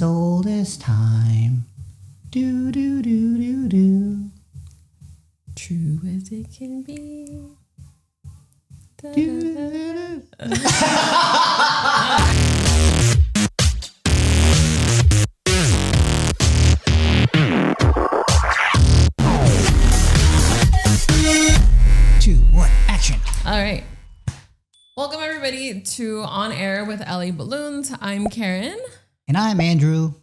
as old as time. Do, do, do, do, do. True as it can be. Da, Do, da, do, da. do. Two, one, action. All right. Welcome, everybody, to On Air with Ellie Balloons. I'm Karen. And I'm Andrew.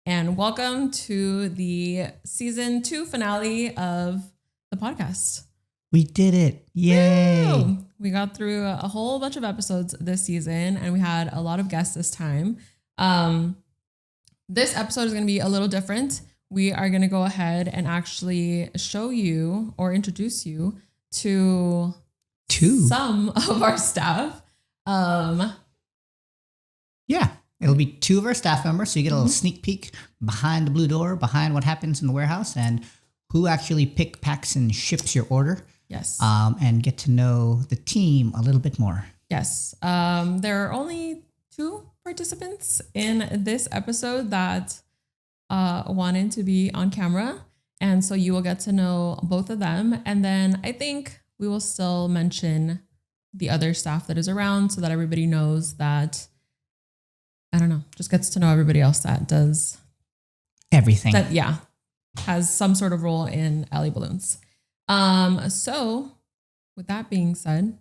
And welcome to the season 2 finale of the podcast. We did it. Yay. Woo! We got through a whole bunch of episodes this season, and we had a lot of guests this time. This episode is going to be a little different. We are going to go ahead and actually show you or introduce you to some of our staff. Yeah. It'll be two of our staff members, so you get a little sneak peek behind the blue door, behind what happens in the warehouse, and who actually pick, packs, and ships your order. Yes. And get to know the team a little bit more. Yes. There are only 2 participants in this episode that wanted to be on camera. And so you will get to know both of them. And then I think we will still mention the other staff that is around so that everybody knows that, I don't know, just gets to know everybody else that does Everything. that, yeah, has some sort of role in Ellie Balloons. So with that being said,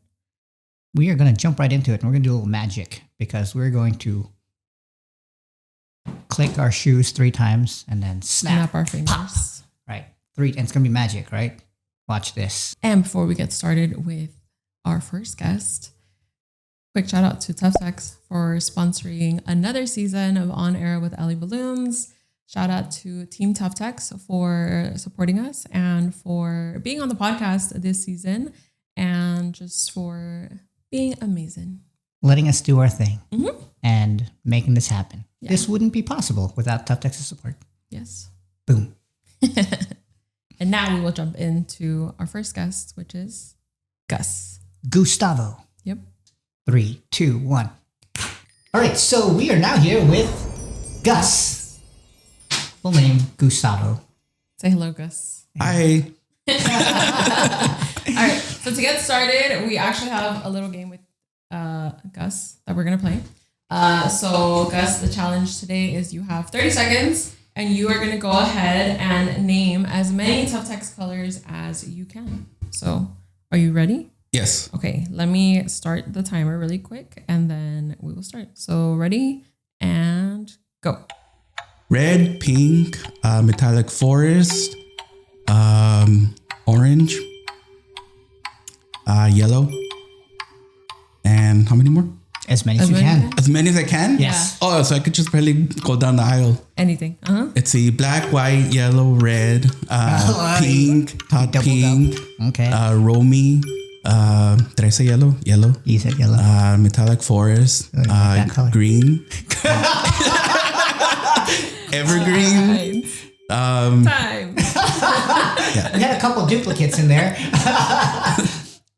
We are going to jump right into it, and we're going to do a little magic because we're going to click our shoes 3 times and then snap our fingers. Right. 3, and it's going to be magic, right? Watch this. And before we get started with our first guest, quick shout out to Tuftex for sponsoring another season of On Air with Ellie Balloons. Shout out to Team Tuftex for supporting us and for being on the podcast this season and just for being amazing. Letting us do our thing Mm-hmm. and making this happen. Yeah. This wouldn't be possible without Tuftex's support. Yes. Boom. And now we will jump into our first guest, which is Gus. Gustavo. Yep. 3, 2, 1. All right, so we are now here with Gus. Full name, Gustavo. Say hello, Gus. Hi. All right. So to get started, we actually have a little game with Gus that we're going to play. So Gus, the challenge today is you have 30 seconds and you are going to go ahead and name as many Tuftex colors as you can. So are you ready? Yes. Okay. Let me start the timer really quick and then we will start. So ready and go. Red, pink, metallic forest, orange, yellow, and how many more? As many as you can. As many as I can? Yes. Oh, so I could just barely go down the aisle. Anything. Uh-huh. Let's see, black, white, yellow, red, pink, hot Doubled pink, up. Okay. Romy, did I say yellow? Yellow. You said yellow. Metallic forest, that color. green, evergreen. Time. We had a couple duplicates in there.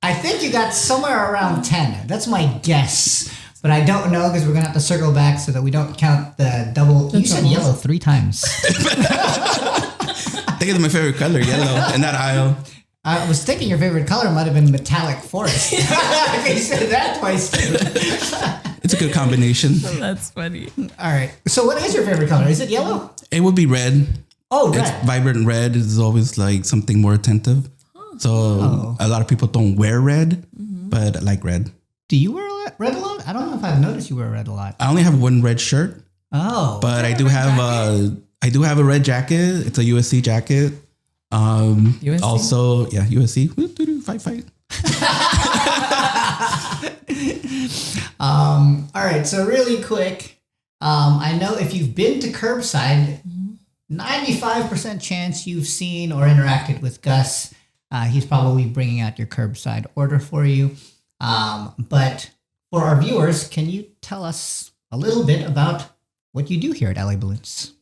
I think you got somewhere around 10. That's my guess. But I don't know because we're going to have to circle back so that we don't count the double. You said yellow 3 times. I think it's my favorite color, yellow, in that aisle. I was thinking your favorite color might have been metallic forest. You said that twice too. It's a good combination. That's funny. All right. So what is your favorite color? Is it yellow? It would be red. Oh, red. It's vibrant red is always like something more attentive. So a lot of people don't wear red, but I like red. Do you wear red a lot? I don't know if I've noticed you wear red a lot. I only have one red shirt. Oh. But I do have a red jacket. It's a USC jacket. USC? Also, yeah, USC. Fight. All right. So really quick, I know if you've been to Curbside, 95% chance you've seen or interacted with Gus. He's probably bringing out your curbside order for you. But for our viewers, can you tell us a little bit about what you do here at LA Balloons?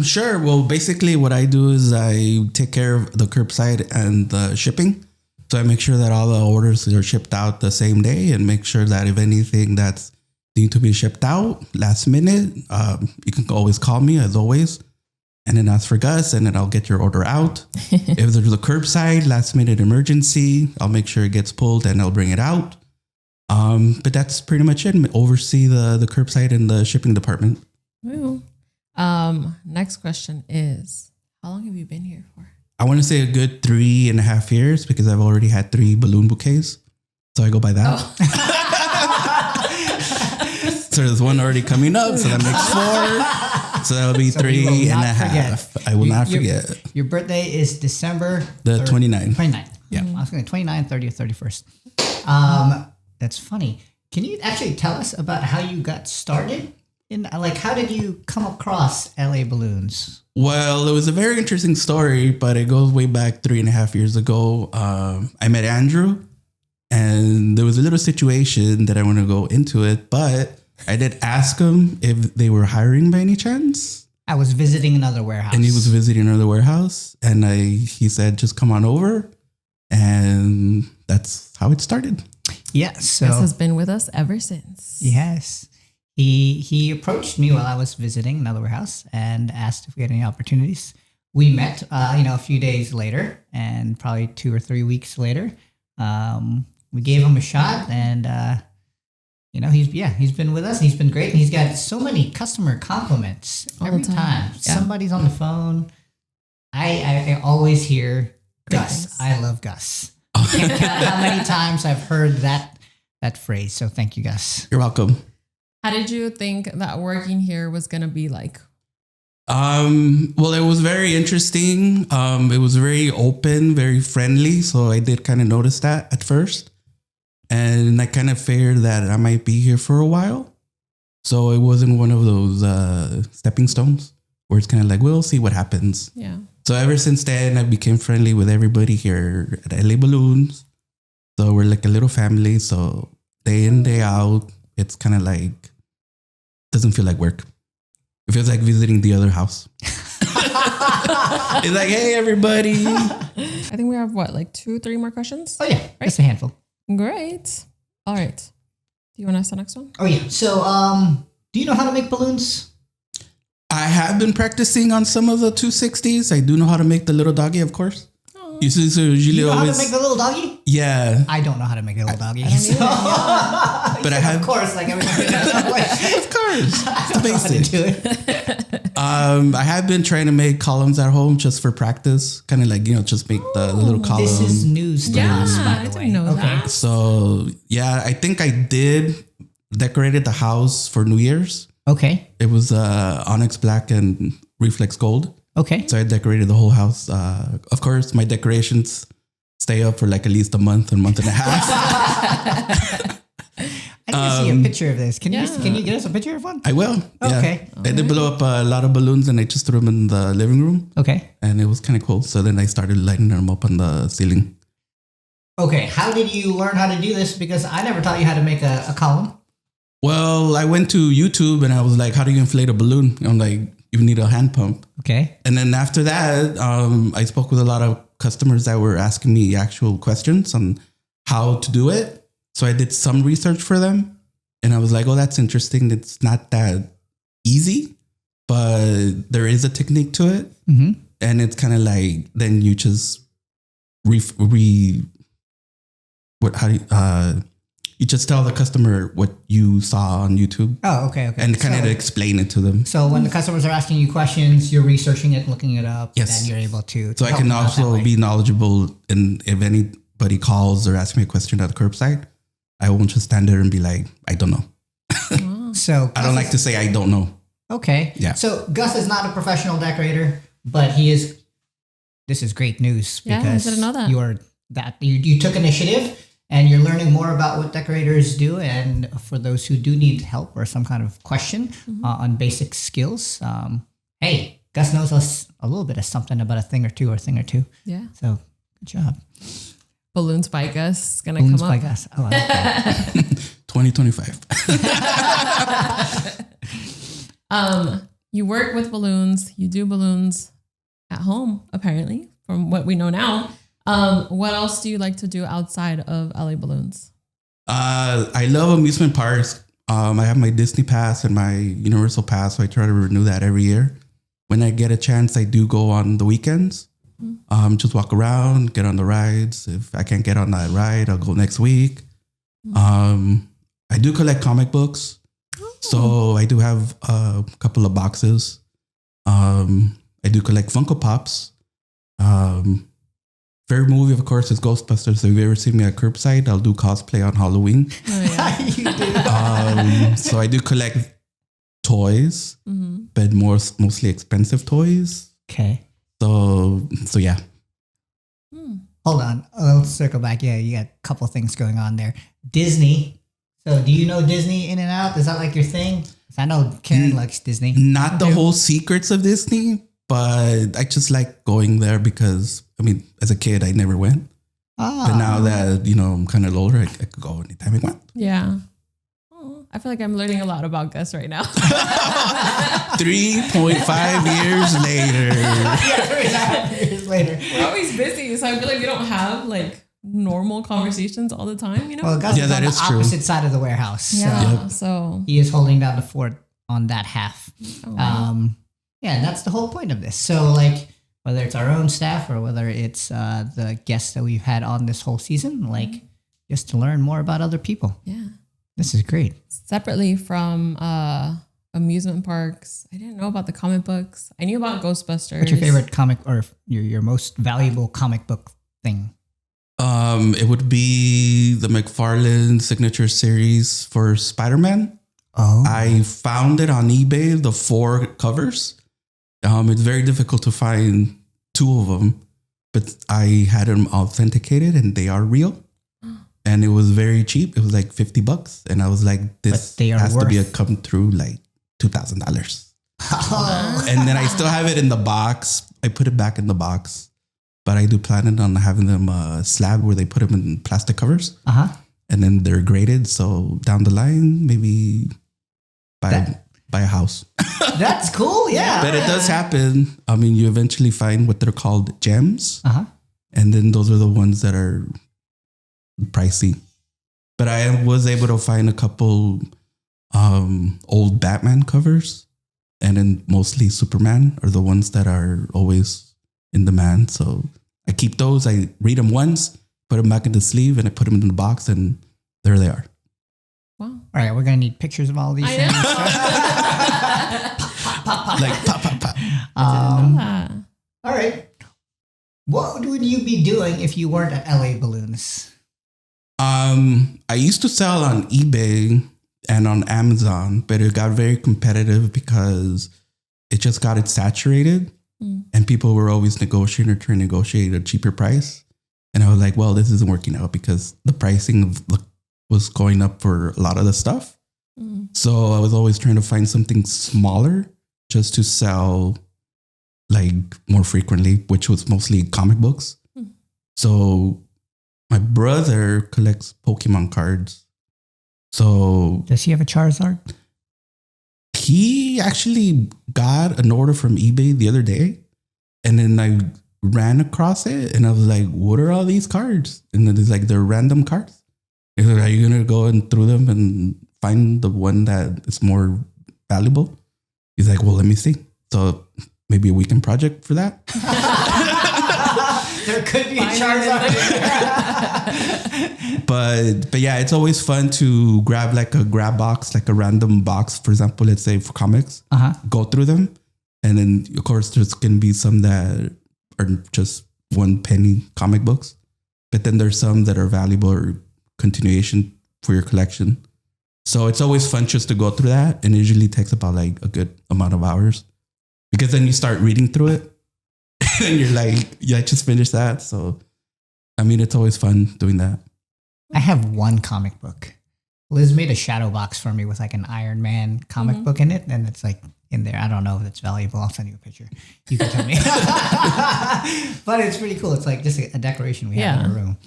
Sure. Well, basically what I do is I take care of the curbside and the shipping. So I make sure that all the orders are shipped out the same day and make sure that if anything that's need to be shipped out last minute, you can always call me as always, and then ask for Gus, and then I'll get your order out. If there's a curbside last minute emergency, I'll make sure it gets pulled and I'll bring it out. But that's pretty much it. Oversee the curbside and the shipping department. Well, next question is, how long have you been here for? I want to say a good 3.5 years because I've already had 3 balloon bouquets. So I go by that. Oh. So there's one already coming up. So that makes 4. So that'll be 3.5. I will not forget. Your birthday is December the 29th. 29th. Yeah. I was going to 29th, 30th, 31st. That's funny. Can you actually tell us about how you got started? How did you come across LA Balloons? Well, it was a very interesting story, but it goes way back 3.5 years ago. I met Andrew, and there was a little situation that I want to go into it, but I did ask him if they were hiring by any chance. I was visiting another warehouse. And he was visiting another warehouse, and he said, just come on over. And that's how it started. Yeah, so Gus has been with us ever since. Yes. He approached me while I was visiting another warehouse and asked if we had any opportunities. We met, a few days later, and probably 2 or 3 weeks later, we gave him a shot, and he's been with us. And he's been great, and he's got so many customer compliments every time. Yeah. Somebody's on the phone. I always hear Gus. I love Gus. Can't count how many times I've heard that phrase. So thank you, Gus. You're welcome. How did you think that working here was going to be like? Well, it was very interesting. It was very open, very friendly. So I did kind of notice that at first. And I kind of figured that I might be here for a while. So it wasn't one of those stepping stones where it's kind of like, we'll see what happens. Yeah. So ever since then, I became friendly with everybody here at LA Balloons. So we're like a little family. So day in, day out, it's kind of like, doesn't feel like work. It feels like visiting the other house. It's like, hey, everybody. I think we have 2-3 more questions? Oh, yeah. Right? Just a handful. Great. All right. Do you want to ask the next one? Oh, yeah. So, do you know how to make balloons? I have been practicing on some of the 260s. I do know how to make the little doggy, of course. You know how to make the little doggy? Yeah. I don't know how to make a little doggy. But I have, of course, like everybody knows. Of course, it's the basics. I have been trying to make columns at home just for practice, kind of like just make the little column. This is news to us, by the way. I didn't know that. So yeah, I think I did decorated the house for New Year's. Okay. It was onyx black and reflex gold. Okay. So I decorated the whole house. Of course, my decorations stay up for like at least a month and a half. I can see a picture of this. Can you get us a picture of one? I will. Okay. Yeah. I did blow up a lot of balloons and I just threw them in the living room. Okay. And it was kind of cool. So then I started lighting them up on the ceiling. Okay. How did you learn how to do this? Because I never taught you how to make a column. Well, I went to YouTube and I was like, how do you inflate a balloon? I'm like, you need a hand pump. Okay. And then after that, I spoke with a lot of customers that were asking me actual questions on how to do it. So I did some research for them and I was like, oh, that's interesting. It's not that easy, but there is a technique to it. Mm-hmm. And it's kind of like, then you just you just tell the customer what you saw on YouTube. Oh, okay. And kind of explain it to them. So when the customers are asking you questions, you're researching it, looking it up, yes. and you're able to So I can also be knowledgeable. And if anybody calls or asks me a question at the curbside, I won't just stand there and be like, I don't know. Wow. So I don't like to say I don't know. Okay. Yeah. So Gus is not a professional decorator, but he is. This is great news because I didn't know that. You took initiative. And you're learning more about what decorators do. And for those who do need help or some kind of question on basic skills, hey, Gus knows us a little bit of something about a thing or two. Yeah. So good job. Balloons by Gus is going to Balloons come by up. Gus. Oh, I like that. 2025. You work with balloons. You do balloons at home, apparently, from what we know now. What else do you like to do outside of LA Balloons? I love amusement parks. I have my Disney pass and my Universal pass, so I try to renew that every year. When I get a chance, I do go on the weekends. Just walk around, get on the rides. If I can't get on that ride, I'll go next week. I do collect comic books. So I do have a couple of boxes. I do collect Funko Pops. Favorite movie, of course, is Ghostbusters. So if you ever see me at Curbside, I'll do cosplay on Halloween. Oh, yeah. You do. So I do collect toys, but mostly expensive toys. Okay. So yeah. Hold on. Let's circle back. Yeah, you got a couple things going on there. Disney. So do you know Disney in and out? Is that like your thing? 'Cause I know Karen likes Disney. Not the whole secrets of Disney, but I just like going there because, I mean, as a kid, I never went. But now that, I'm kind of older, I could go anytime I want. Yeah. Oh, I feel like I'm learning a lot about Gus right now. 3.5 years later. Yeah, 3.5 years later. We're always busy, so I feel like we don't have like normal conversations all the time, Well, Gus Yeah, is that on is the true. opposite side of the warehouse. Yeah. So So he is holding down the fort on that half. wow. Yeah, and that's the whole point of this. So, like, whether it's our own staff or whether it's the guests that we've had on this whole season, like, just to learn more about other people. Yeah. This is great. Separately from amusement parks, I didn't know about the comic books. I knew about Ghostbusters. What's your favorite comic or your most valuable comic book thing? It would be the McFarlane signature series for Spider-Man. Oh. I found it on eBay, the 4 covers. It's very difficult to find 2 of them, but I had them authenticated and they are real. And it was very cheap. It was like $50. And I was like, this But they are has to be a worth- come through like $2,000. And then I still have it in the box. I put it back in the box. But I do plan on having them slab where they put them in plastic covers. And then they're graded. So down the line, maybe buy a house. That's cool. Yeah. But it does happen. I mean, you eventually find what they're called gems. And then those are the ones that are pricey. But I was able to find a couple old Batman covers. And then mostly Superman are the ones that are always in demand. So I keep those. I read them once, put them back in the sleeve, and I put them in the box, and there they are. Wow. All right, we're gonna need pictures of all these I things. know. Like pop, pop, pop. All right. What would you be doing if you weren't at LA Balloons? I used to sell on eBay and on Amazon, but it got very competitive because it just got saturated. And people were always negotiating or trying to negotiate a cheaper price. And I was like, well, this isn't working out because the pricing was going up for a lot of the stuff. So I was always trying to find something smaller just to sell like more frequently, which was mostly comic books. So my brother collects Pokemon cards. So Does he have a Charizard? he actually got an order from eBay the other day, and then I ran across it, and I was like, "What are all these cards?" And then it's like they're random cards. He's like, "Are you gonna go and through them and find the one that is more valuable?" He's like, "Well, let me see." So maybe a weekend project for that. There could be a Charizard. But yeah, it's always fun to grab like a grab box, like a random box, for example, let's say for comics, go through them. And then of course there's going to be some that are just 1 penny comic books, but then there's some that are valuable or continuation for your collection. So it's always fun just to go through that. And it usually takes about like a good amount of hours because then you start reading through it and you're like, yeah, I just finished that. So, I mean, it's always fun doing that. I have one comic book. Liz made a shadow box for me with like an Iron Man comic book in it, and it's like in there. I don't know if it's valuable. I'll send you a picture. You can tell me. But it's pretty cool. It's like just a decoration we have in our room.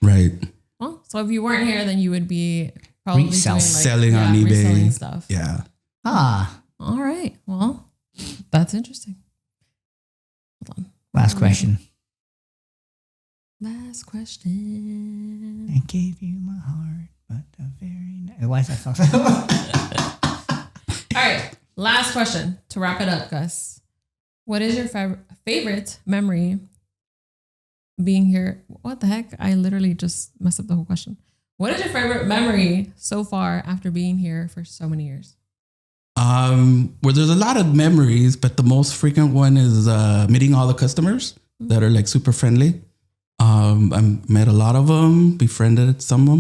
Right. Well, so if you weren't here, then you would be probably Resell. doing, like, Selling on eBay. reselling stuff. Yeah. All right. Well, that's interesting. Hold on. Last question. Last question. I gave you my heart. But a very nice. Why is that song? All right. Last question to wrap it up, Gus. What is your favorite memory being here? What the heck? I literally just messed up the whole question. What is your favorite memory so far after being here for so many years? Well, there's a lot of memories, but the most frequent one is meeting all the customers that are like super friendly. I met a lot of them, befriended some of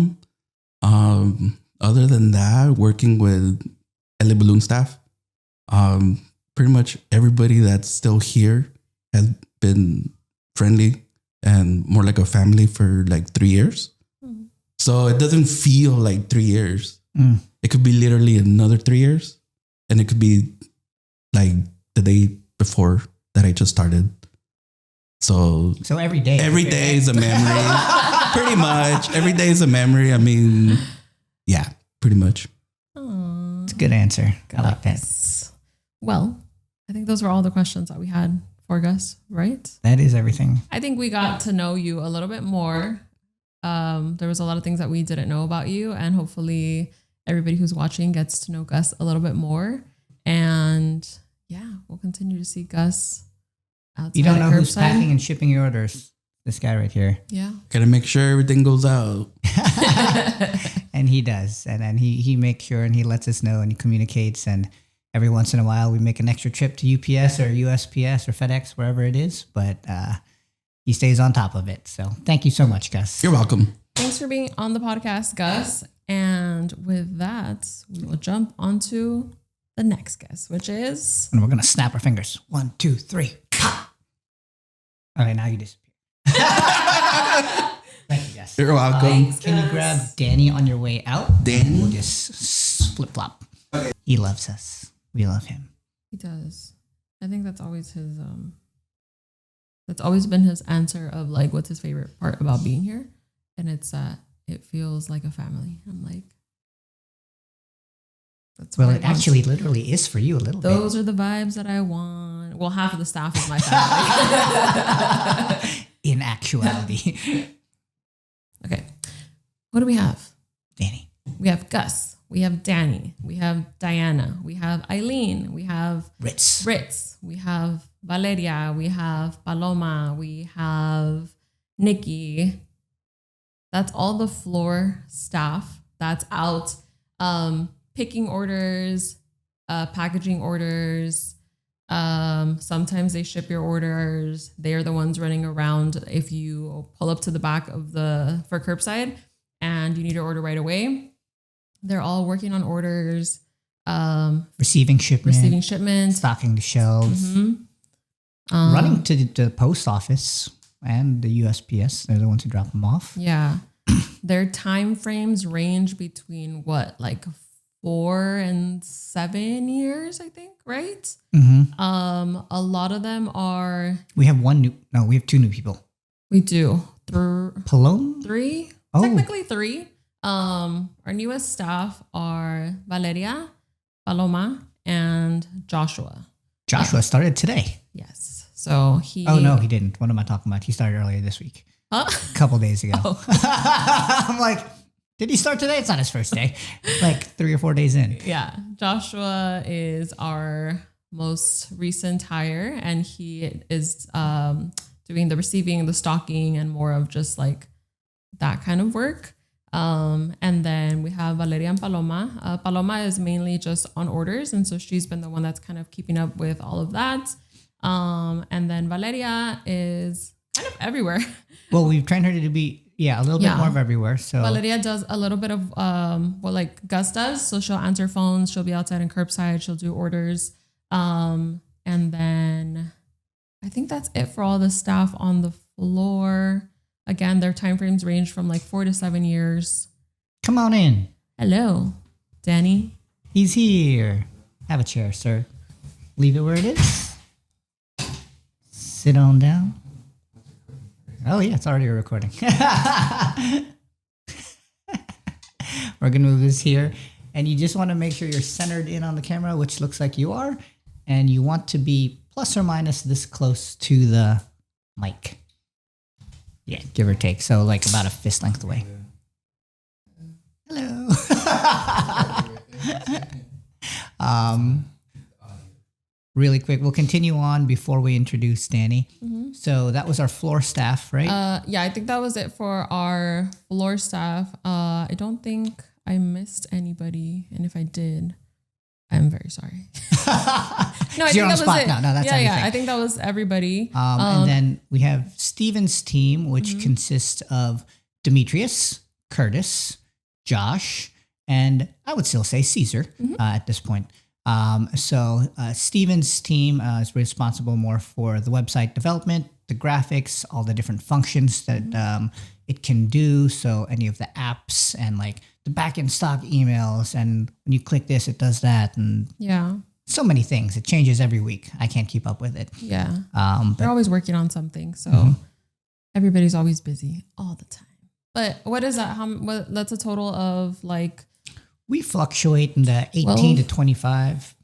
them. Other than that, working with LA Balloon staff, pretty much everybody that's still here has been friendly and more like a family for like 3 years. Mm. So it doesn't feel like 3 years. Mm. It could be literally another 3 years. And it could be like the day before that I just started. So every day is a memory. Pretty much. Every day is a memory. I mean, yeah, pretty much. Aww. It's a good answer. I like that. Well, I think those were all the questions that we had for Gus, right? That is everything. I think we got to know you a little bit more. There was a lot of things that we didn't know about you, and hopefully everybody who's watching gets to know Gus a little bit more. And yeah, we'll continue to see Gus outside. You don't know who's packing and shipping your orders. This guy right here. Yeah. Gotta make sure everything goes out. And he does. And then he makes sure and he lets us know and he communicates. And every once in a while we make an extra trip to UPS or USPS or FedEx, wherever it is. But he stays on top of it. So thank you so much, Gus. You're welcome. Thanks for being on the podcast, Gus. And with that, we will jump onto the next guest, which is... And we're going to snap our fingers. 1, 2, 3. Okay, now you disappear. Thank you, Gus. You're welcome. Thanks, Can you grab Danny on your way out? Danny? We'll just flip-flop. Okay. He loves us. We love him. He does. I think that's always his... That's always been his answer of like, what's his favorite part about being here? And it's that it feels like a family. I'm like, that's well, it actually literally is for you a little bit. Those are the vibes that I want. Well, half of the staff is my family. In actuality. Okay. What do we have? Danny. We have Gus. We have Danny. We have Diana. We have Eileen. We have Ritz. We have Valeria. We have Paloma. We have Nikki. That's all the floor staff that's out picking orders, packaging orders. Sometimes they ship your orders. They are the ones running around. If you pull up to the back of for curbside and you need your order right away, they're all working on orders. Receiving shipment. Stocking the shelves. Mm-hmm. Running to the post office and the USPS. They're the ones who drop them off. Yeah. Their time frames range between what, like 4 and 7 years, I think, right? Mm-hmm. A lot of them are... We have we have 2 new people. We do. Paloma? 3? Oh. Technically 3. Our newest staff are Valeria, Paloma, and Joshua. Joshua started today. Yes. So he... Oh, no, he didn't. What am I talking about? He started earlier this week. Huh? A couple days ago. Oh. I'm like, did he start today? It's not his first day. Like 3 or 4 days in. Yeah. Joshua is our most recent hire, and he is doing the receiving, the stocking, and more of just like that kind of work. And then we have Valeria and Paloma. Paloma is mainly just on orders, and so she's been the one that's kind of keeping up with all of that. And then Valeria is kind of everywhere. Well, we've trained her to be, a little bit more of everywhere. So Valeria does a little bit of what like Gus does. So she'll answer phones. She'll be outside and curbside. She'll do orders. And then I think that's it for all the staff on the floor. Again, their time frames range from like 4 to 7 years. Come on in. Hello, Danny. He's here. Have a chair, sir. Leave it where it is. Sit on down. Oh, yeah, it's already a recording. We're going to move this here. And you just want to make sure you're centered in on the camera, which looks like you are. And you want to be plus or minus this close to the mic. Yeah, give or take. So like about a fist length away. Hello. Really quick, we'll continue on before we introduce Danny. So that was our floor staff, right? Yeah, I think that was it for our floor staff. I don't think I missed anybody, and if I did, I'm very sorry. No, I think You're on that the was spot. it. No, that's yeah. everything. I think that was everybody. And then we have Steven's team, which consists of Demetrius, Curtis, Josh, and I would still say Caesar at this point. So Steven's team is responsible more for the website development, the graphics, all the different functions that it can do. So any of the apps and like the backend stock emails, and when you click this, it does that, and Yeah. so many things. It changes every week. I can't keep up with it. Yeah. But They're always working on something. So everybody's always busy all the time. But what is that? That's a total of like, we fluctuate in the 18 to 25.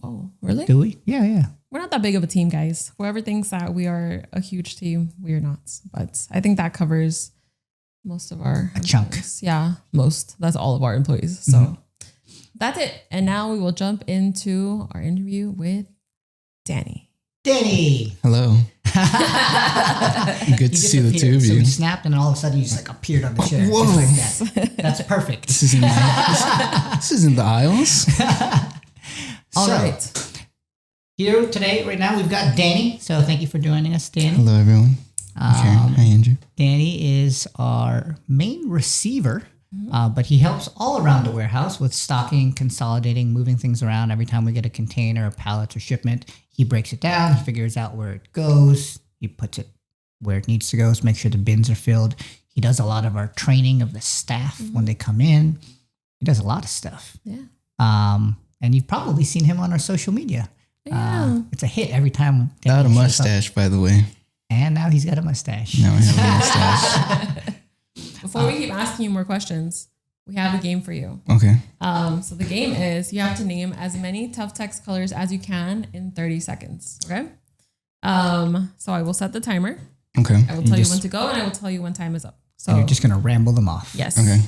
oh, really? Do we? Yeah. We're not that big of a team, guys. Whoever thinks that we are a huge team, we are not. But I think that covers most of our chunk. employees. Yeah, most. That's all of our employees. So that's it. And now we will jump into our interview with Danny. Danny. Hello. Good to see the two of So you. we snapped, and then all of a sudden you just like appeared on the chair. Whoa. Just like that. That's perfect. This isn't the aisles. All So, right. Here today, right now, we've got Danny. So thank you for joining us, Danny. Hello, everyone. Hi, Andrew. Danny is our main receiver, but he helps all around the warehouse with stocking, consolidating, moving things around. Every time we get a container, a pallet, or shipment, he breaks it down. He figures out where it goes. He puts it where it needs to go to make sure the bins are filled. He does a lot of our training of the staff when they come in. He does a lot of stuff. Yeah. And you've probably seen him on our social media. Yeah. It's a hit every time. Without a Danny shows up. mustache, by the way. And now he's got a mustache. Now I have a mustache. Before we keep asking you more questions, we have a game for you. Okay. So the game is you have to name as many Tuftex colors as you can in 30 seconds. Okay. So I will set the timer. Okay. I will tell you when to go, and I will tell you when time is up. So And you're just going to ramble them off. yes. Okay.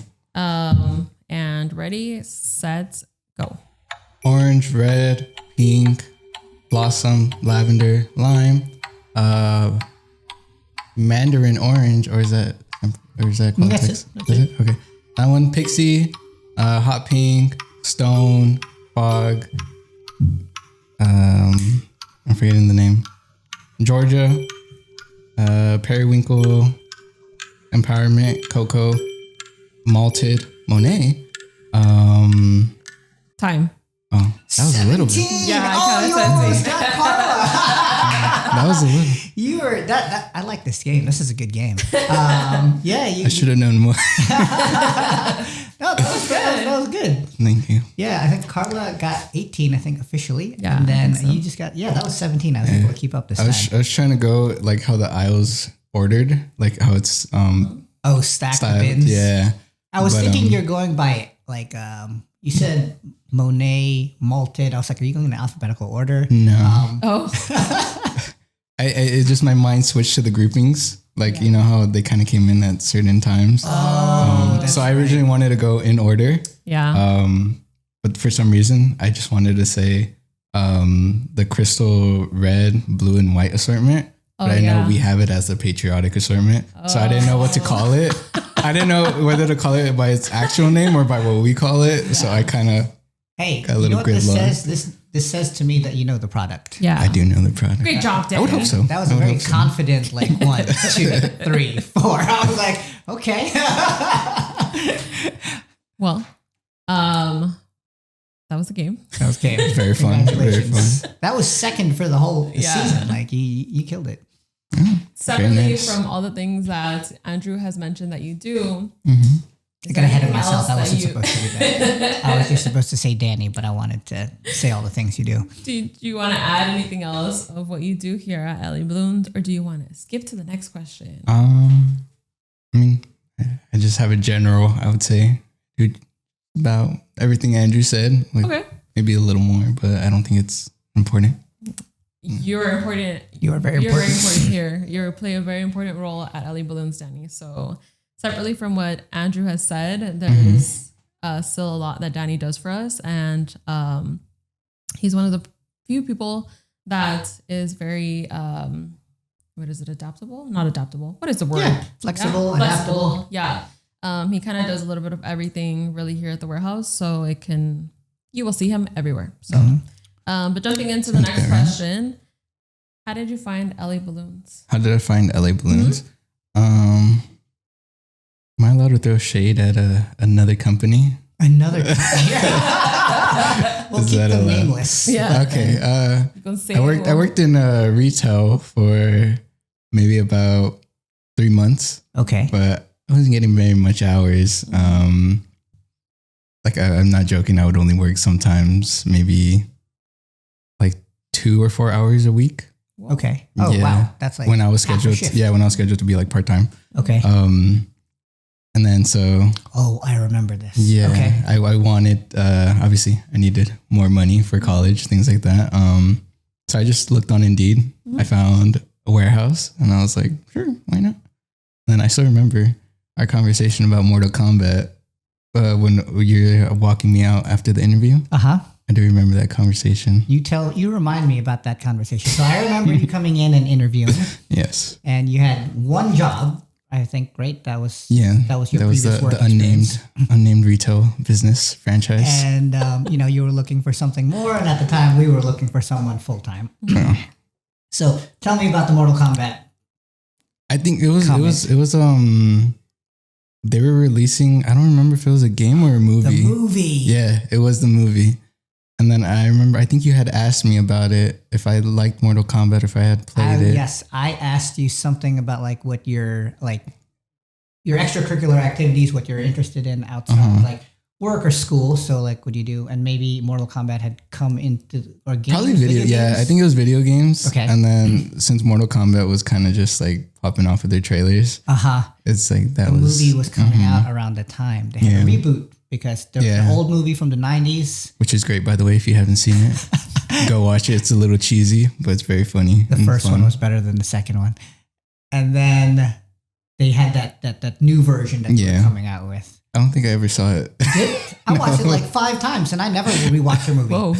And ready, set, go. Orange, red, pink, blossom, lavender, lime, mandarin orange, or is that called That's Tuftex? it. Is it? Okay. That one, pixie, hot pink, stone, fog. I'm forgetting the name. Georgia, periwinkle, empowerment, cocoa, malted, Monet. Time. Oh, that was a little bit. Yeah, I Oh, kinda you said almost so. got Carla. That was a little. You were that. I like this game. This is a good game. Yeah, I should have known more. No, that was good. Thank you. Yeah, I think Carla got 18. I think officially. Yeah, and I then think so. you just got that was 17. I was able to keep up this I time. was trying to go like how the aisles ordered, like how it's Stack the styled. bins. Yeah. I was But, thinking you're going by like you said Monet malted. I was like, are you going in alphabetical order? No. Oh, It just my mind switched to the groupings. Like you know how they kind of came in at certain times. So I originally wanted to go in order. yeah. But for some reason, I just wanted to say the crystal red, blue, and white assortment. But I know we have it as the patriotic assortment. So I didn't know what to call it. I didn't know whether to call it by its actual name or by what we call it. So I kind of, Hey, got a you little know what this gridlock. says? This says to me that you know the product. Yeah. I do know the product. Great job, Danny. I would hope so. That was I a would very hope so. confident, like 1, 2, 3, 4. I was like, okay. Well, that was the game. That was okay. Very fun. Very fun. That was second for the whole Yeah. season. Like you killed it. Separately nice. from all the things that Andrew has mentioned that you do, I got ahead of anything myself. else I that wasn't you- supposed to do that. I was just supposed to say Danny, but I wanted to say all the things you do. do you want to add anything else of what you do here at Ellie Bloomed, or do you want to skip to the next question? I mean, I just have a general, I would say, about everything Andrew said. Like Okay. maybe a little more, but I don't think it's important. You're important. You are very You're very important. important here. You play a very important role at Ellie Balloons, Danny. So separately from what Andrew has said, there's still a lot that Danny does for us. And he's one of the few people that is very, what is it, adaptable? Not adaptable. What is the word? Yeah, flexible, adaptable. Yeah. He kind of does a little bit of everything really here at the warehouse. So you will see him everywhere. So, but jumping into the next question, how did you find LA Balloons? How did I find LA Balloons? Am I allowed to throw shade at another company? Another company. We'll keep them nameless. Yeah. Okay. I worked in retail for maybe about 3 months. Okay. But I wasn't getting very much hours. Like I'm not joking. I would only work sometimes maybe like 2 or 4 hours a week. Okay. Oh yeah. Wow. That's like when I was scheduled. When I was scheduled to be like part-time. Okay. And then so. Oh, I remember this. Yeah. Okay. I wanted, obviously I needed more money for college, things like that. So I just looked on Indeed. I found a warehouse and I was like, sure, why not? And I still remember our conversation about Mortal Kombat when you're walking me out after the interview. Uh-huh. I do remember that conversation. You remind me about that conversation. So I remember you coming in and interviewing. Yes. And you had one job, I think, right? That was your previous work the unnamed retail business franchise. And you were looking for something more, and at the time we were looking for someone full time. So tell me about the Mortal Kombat. I think it was they were releasing, I don't remember if it was a game or a movie. The movie. Yeah, it was the movie. And then I remember, I think you had asked me about it, if I liked Mortal Kombat, if I had played it. Yes, I asked you something about like what your extracurricular activities, what you're interested in outside of like work or school. So like, what do you do? And maybe Mortal Kombat had come into or games. Probably video games? Yeah, I think it was video games. Okay. And then since Mortal Kombat was kind of just like popping off of their trailers, it's like the movie was coming out around the time. They had a reboot. Because there's an old movie from the 90s. Which is great, by the way, if you haven't seen it. Go watch it. It's a little cheesy, but it's very funny. The first one was better than the second one. And then they had that new version that they were coming out with. I don't think I ever saw it. You did? I watched it like 5 times, and I never rewatched a movie. Whoa.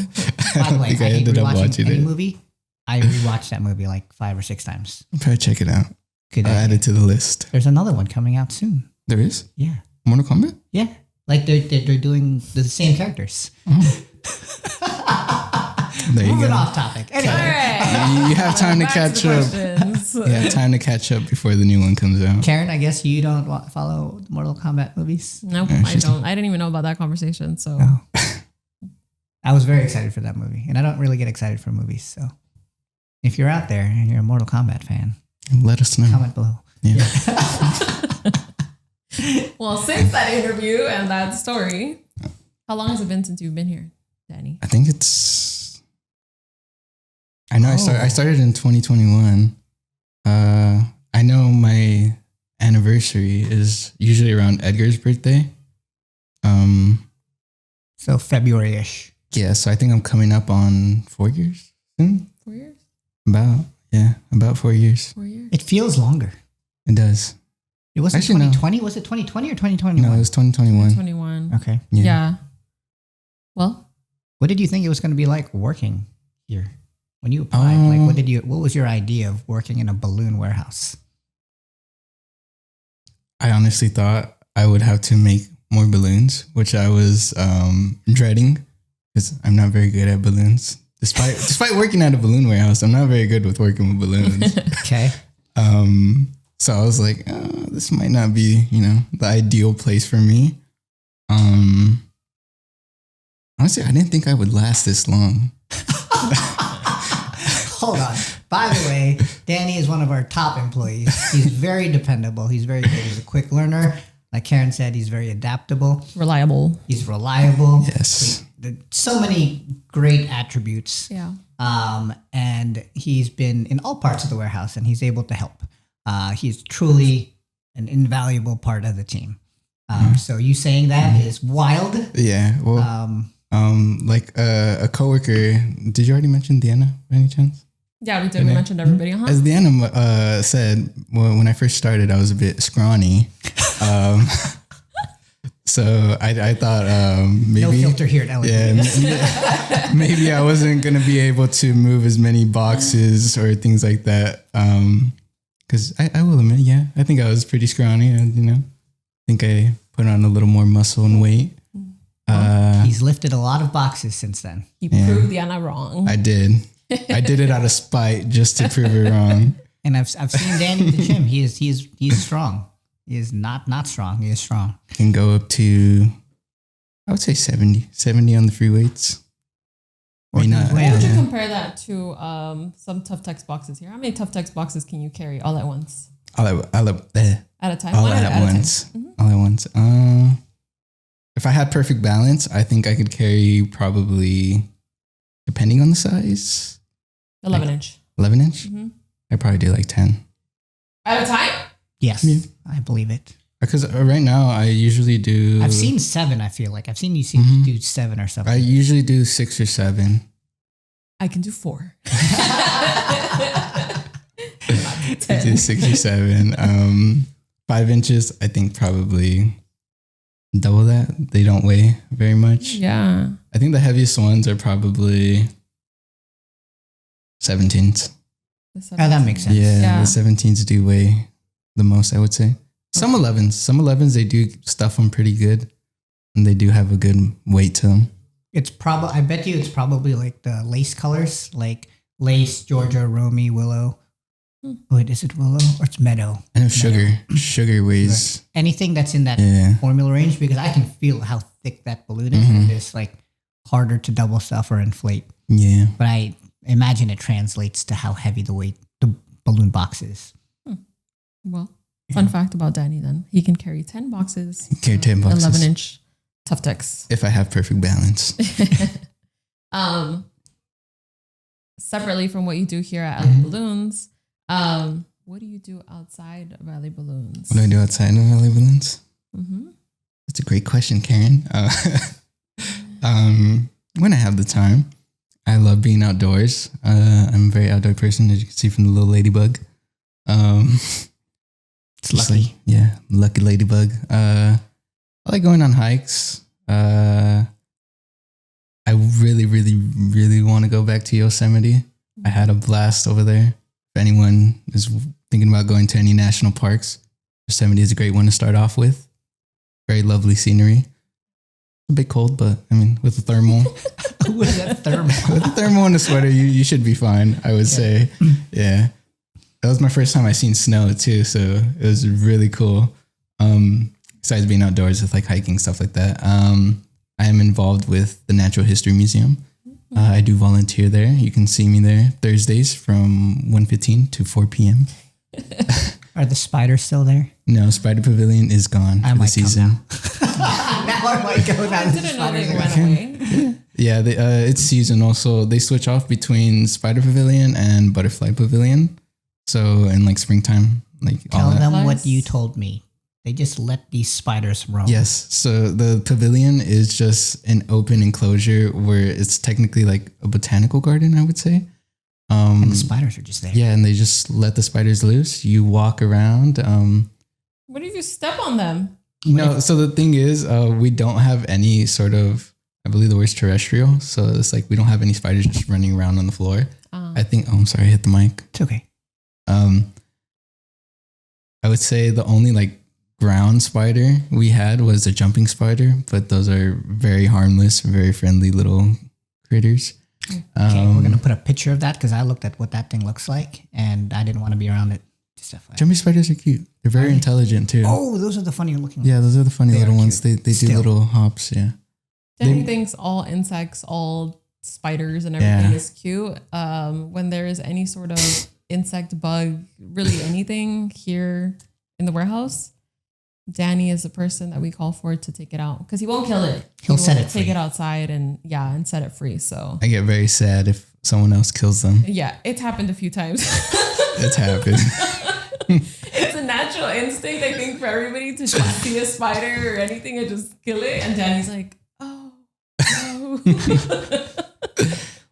By the way, I hate rewatching any it. movie. I rewatched that movie like 5 or 6 times. I'll probably check it out. Good I'll add it to the list. There's another one coming out soon. There is? Yeah. Mortal Kombat? Yeah. Like they're doing the same characters. There you Moving go. off topic. Anyway, You have time to catch up. You have time to catch up before the new one comes out. Karen, I guess you don't follow the Mortal Kombat movies? Nope, I don't. I didn't even know about that conversation. So I was very excited for that movie, and I don't really get excited for movies. So if you're out there and you're a Mortal Kombat fan, let us know. Comment below. Yeah. Well, since that interview and that story, how long has it been since you've been here, Danny? I think it's. I know I started in 2021. I know my anniversary is usually around Edgar's birthday. So February-ish. Yeah, so I think I'm coming up on 4 years soon. 4 years? About 4 years. 4 years? It feels longer. It does. It wasn't 2020. Was it 2020 or 2021? No, it was 2021. 2021. Okay. Yeah. Well, what did you think it was going to be like working here when you applied? What was your idea of working in a balloon warehouse? I honestly thought I would have to make more balloons, which I was dreading because I'm not very good at balloons. Despite working at a balloon warehouse, I'm not very good with working with balloons. Okay. So I was like, this might not be, the ideal place for me. Honestly, I didn't think I would last this long. Hold on. By the way, Danny is one of our top employees. He's very dependable. He's very good. He's a quick learner. Like Karen said, he's very adaptable. reliable. He's reliable. Yes. So many great attributes. Yeah. And he's been in all parts of the warehouse, and he's able to help. He's truly an invaluable part of the team. So you saying that is wild. Yeah. Well, like a coworker. Did you already mention Deanna by any chance? Yeah, we did. We mentioned everybody. As Deanna said, when I first started, I was a bit scrawny. So I thought maybe No filter here at LA. Yeah, maybe I wasn't gonna be able to move as many boxes or things like that. Because I will admit, yeah, I think I was pretty scrawny, and I think I put on a little more muscle and weight. He's lifted a lot of boxes since then. He proved Diana wrong. I did it out of spite just to prove her wrong. And I've seen Danny at the gym. He's strong. He is not strong. He is strong. Can go up to, I would say 70 on the free weights. How would you compare that to some Tuftex boxes here? How many Tuftex boxes can you carry all at once? At a time? All at once. Mm-hmm. All at once. If I had perfect balance, I think I could carry probably, depending on the size, 11 inch. 11 inch? Mm-hmm. I'd probably do like 10. At a time? Yes, I believe it. Because right now I usually do. I've seen 7. I feel like I've seen you do 7 or something. I usually do 6 or 7. I can do 4. I do 6 or 7. 5 inches, I think probably double that. They don't weigh very much. Yeah. I think the heaviest ones are probably 17s. That makes sense. Yeah, the 17s do weigh the most, I would say. Some 11s, they do stuff them pretty good, and they do have a good weight to them. I bet you it's probably like the lace colors, like lace, Georgia, Romy, willow. Wait, is it willow or it's meadow? I know sugar weighs. Right. Anything that's in that formula range, because I can feel how thick that balloon is, and it's like harder to double stuff or inflate. Yeah. But I imagine it translates to how heavy the balloon box is. Well, fun fact about Danny then. He can carry 10 boxes. 10 boxes. 11 inch Tuftex. If I have perfect balance. Separately from what you do here at LA Balloons, what do you do outside of LA Balloons? What do I do outside of LA Balloons? Mm-hmm. That's a great question, Karen. When I have the time, I love being outdoors. I'm a very outdoor person, as you can see from the little ladybug. It's lucky. Lucky ladybug. I like going on hikes. I really, really, really want to go back to Yosemite. I had a blast over there. If anyone is thinking about going to any national parks, Yosemite is a great one to start off with. Very lovely scenery. A bit cold, but I mean, with a thermal. With a thermal and a sweater, you should be fine, I would say. Yeah. That was my first time I seen snow too, so it was really cool. Besides being outdoors with like hiking, stuff like that. I am involved with the Natural History Museum. I do volunteer there. You can see me there Thursdays from 1:15 to 4 p.m. Are the spiders still there? No, Spider Pavilion is gone for the season. Now I might go down. I didn't know they went away. Yeah, it's seasonal, so they switch off between Spider Pavilion and Butterfly Pavilion. So in like springtime, like tell them what you told me. They just let these spiders roam. Yes. So the pavilion is just an open enclosure where it's technically like a botanical garden, I would say. And the spiders are just there. Yeah, and they just let the spiders loose. You walk around. What if you step on them? No, so the thing is, we don't have any sort of, I believe the word's terrestrial. So it's like we don't have any spiders just running around on the floor. I think, I'm sorry, I hit the mic. It's okay. I would say the only like ground spider we had was a jumping spider, but those are very harmless, very friendly little critters. Okay, we're going to put a picture of that because I looked at what that thing looks like and I didn't want to be around it. Jumping spiders are cute. They're very intelligent too. Oh, those are the funny looking ones. Yeah, those are the funny little ones. They do little hops, yeah. Danny thinks all insects, all spiders and everything is cute. When there is any sort of insect, bug, really anything here in the warehouse, Danny is the person that we call for to take it out because he won't kill it. He'll set it free. Take it outside and set it free. So I get very sad if someone else kills them. Yeah, it's happened a few times. It's happened. It's a natural instinct, I think, for everybody to just see a spider or anything and just kill it. And Danny's like, oh, no.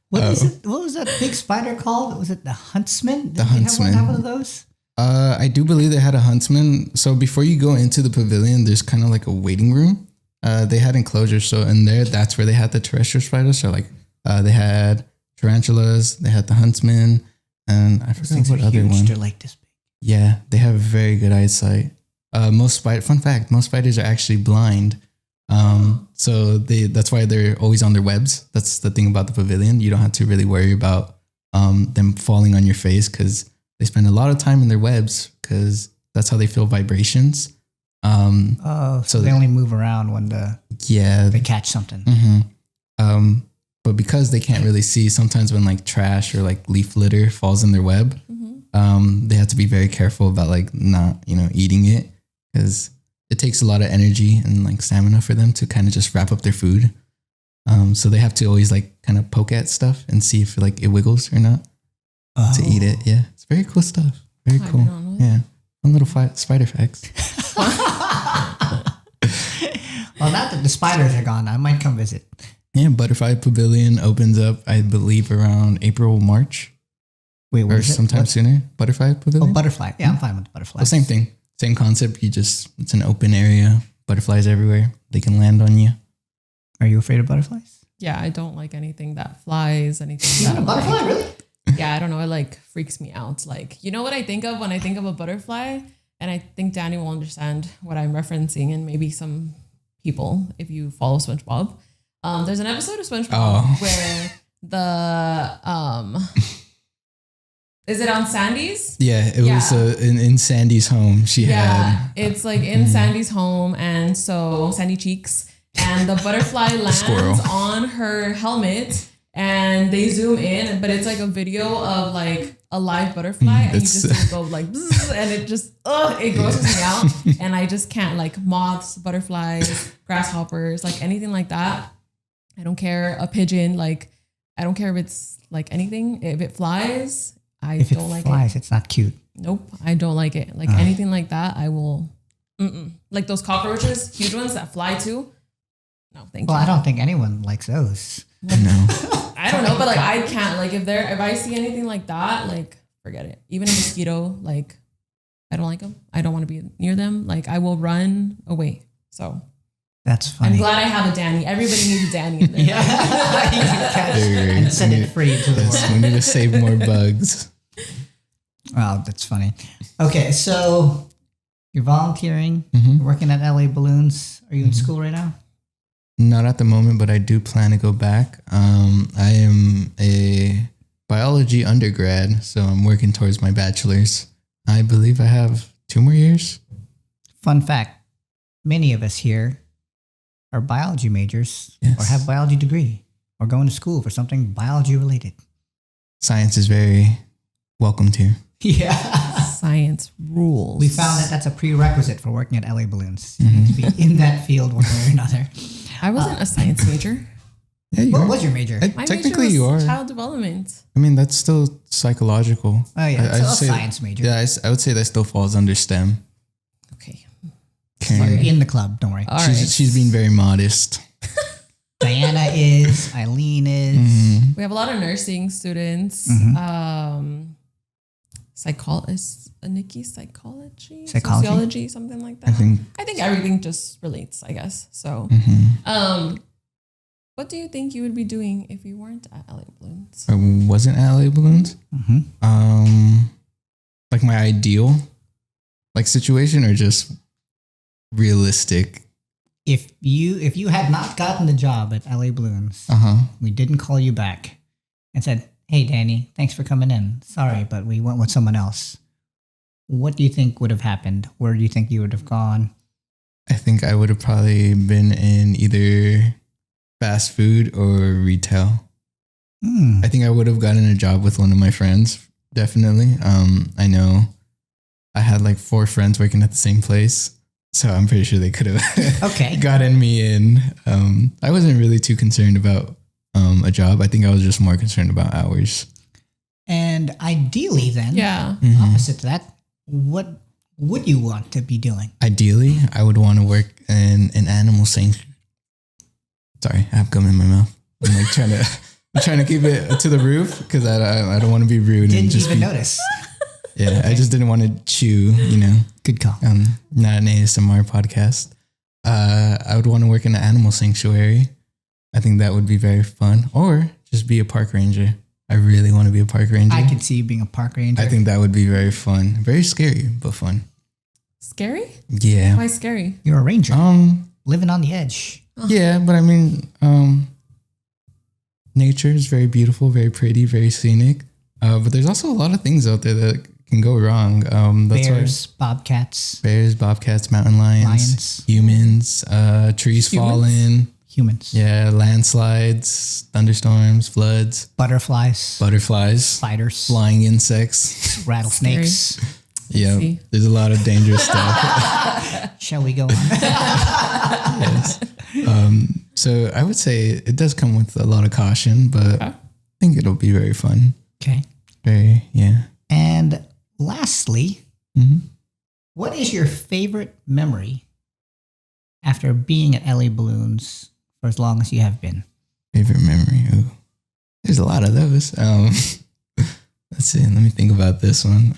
What was that big spider called? Was it the huntsman? The huntsman. Have one of those? I do believe they had a huntsman. So before you go into the pavilion, there's kind of like a waiting room. They had enclosures. So in there, that's where they had the terrestrial spiders. So like they had tarantulas, they had the huntsman, and I forgot what other one. They're like this big. Yeah, they have very good eyesight. Fun fact, most spiders are actually blind. So that's why they're always on their webs. That's the thing about the pavilion. You don't have to really worry about them falling on your face because they spend a lot of time in their webs because that's how they feel vibrations. So they only move around when they catch something. Mm-hmm. But because they can't really see, sometimes when like trash or like leaf litter falls in their web, they have to be very careful about like not, eating it because it takes a lot of energy and like stamina for them to kind of just wrap up their food. So they have to always like kind of poke at stuff and see if like it wiggles or not to eat it. Yeah. It's very cool stuff. Very cool. Yeah. Fun little spider facts. Well, now that the spiders are gone, I might come visit. Yeah. Butterfly Pavilion opens up, I believe, around April, March. Wait, or sometime sooner. Butterfly Pavilion? Oh, butterfly. Yeah, I'm fine with the butterfly. The same thing. Same concept. It's an open area. Butterflies everywhere. They can land on you. Are you afraid of butterflies? Yeah, I don't like anything that flies, anything that butterfly, really? Yeah, I don't know. It like freaks me out. Like, you know what I think of when I think of a butterfly? And I think Danny will understand what I'm referencing, and maybe some people, if you follow SpongeBob. There's an episode of SpongeBob where the is it on Sandy's? Yeah, it was in Sandy's home. She had. It's like in Sandy's home, and so Sandy Cheeks, and the butterfly lands on her helmet, and they zoom in, but it's like a video of like a live butterfly, and you just go like, and it just it grosses me out, and I just can't, like moths, butterflies, grasshoppers, like anything like that. I don't care. A pigeon, like I don't care if it's like anything. If it flies. If it flies, it's not cute. Nope, I don't like it. Like anything like that, I will. Like those cockroaches, huge ones that fly too. No, thank you. Well, I don't think anyone likes those. No. I don't know, but like I can't. Like if I see anything like that, like forget it. Even a mosquito, like I don't like them. I don't want to be near them. Like I will run away. So that's funny. I'm glad I have a Danny. Everybody needs a Danny in there. And send it free to the world. We need to save more bugs. Wow, that's funny. Okay, so you're volunteering, you're working at LA Balloons. Are you in school right now? Not at the moment, but I do plan to go back. I am a biology undergrad, so I'm working towards my bachelor's. I believe I have 2 more years. Fun fact, many of us here are biology majors or have biology degree or going to school for something biology related. Science is very welcomed here. Yeah. Science rules. We found that that's a prerequisite for working at LA Balloons. You need to be in that field one way or another. I wasn't a science major. Yeah, what was your major? My technically, major was you are. child development. I mean, that's still psychological. Oh, yeah. It's a science major. Yeah, I would say that still falls under STEM. Okay. You're in the club. Don't worry. She's being very modest. Diana is. Eileen is. We have a lot of nursing students. Psychology, sociology, something like that. I think everything just relates, I guess. So, what do you think you would be doing if you weren't at LA Balloons? I wasn't at LA Balloons. Like my ideal, like situation, or just realistic. If you had not gotten the job at LA Balloons, we didn't call you back and said, "Hey, Danny, thanks for coming in. Sorry, but we went with someone else." What do you think would have happened? Where do you think you would have gone? I think I would have probably been in either fast food or retail. I think I would have gotten a job with one of my friends. Definitely. I know I had like 4 friends working at the same place, so I'm pretty sure they could have gotten me in. I wasn't really too concerned about a job. I think I was just more concerned about hours. And ideally then, opposite to that, what would you want to be doing? Ideally, I would want to work in an animal sanctuary. Sorry, I have gum in my mouth. I'm like trying to keep it to the roof because I don't want to be rude. Didn't even notice. Yeah, I just didn't want to chew, Good call. Not an ASMR podcast. I would want to work in an animal sanctuary. I think that would be very fun. Or just be a park ranger. I really want to be a park ranger. I could see you being a park ranger. I think that would be very fun. Very scary, but fun. Scary? Yeah. Why scary? You're a ranger. Living on the edge. Yeah, but I mean, nature is very beautiful, very pretty, very scenic. But there's also a lot of things out there that can go wrong. That's Bears, bobcats. Bears, bobcats, mountain lions, humans, trees falling. Humans. Yeah, landslides, thunderstorms, floods, Butterflies. spiders, flying insects, Rattlesnakes. Yeah, See. there's a lot of dangerous stuff. Shall we go on? Yes. So I would say it does come with a lot of caution, but I think it'll be very fun. Okay. Very, yeah. And lastly, what is your favorite memory after being at LA Balloons for as long as you have been? Favorite memory? Ooh. There's a lot of those. Let's see. Let me think about this one.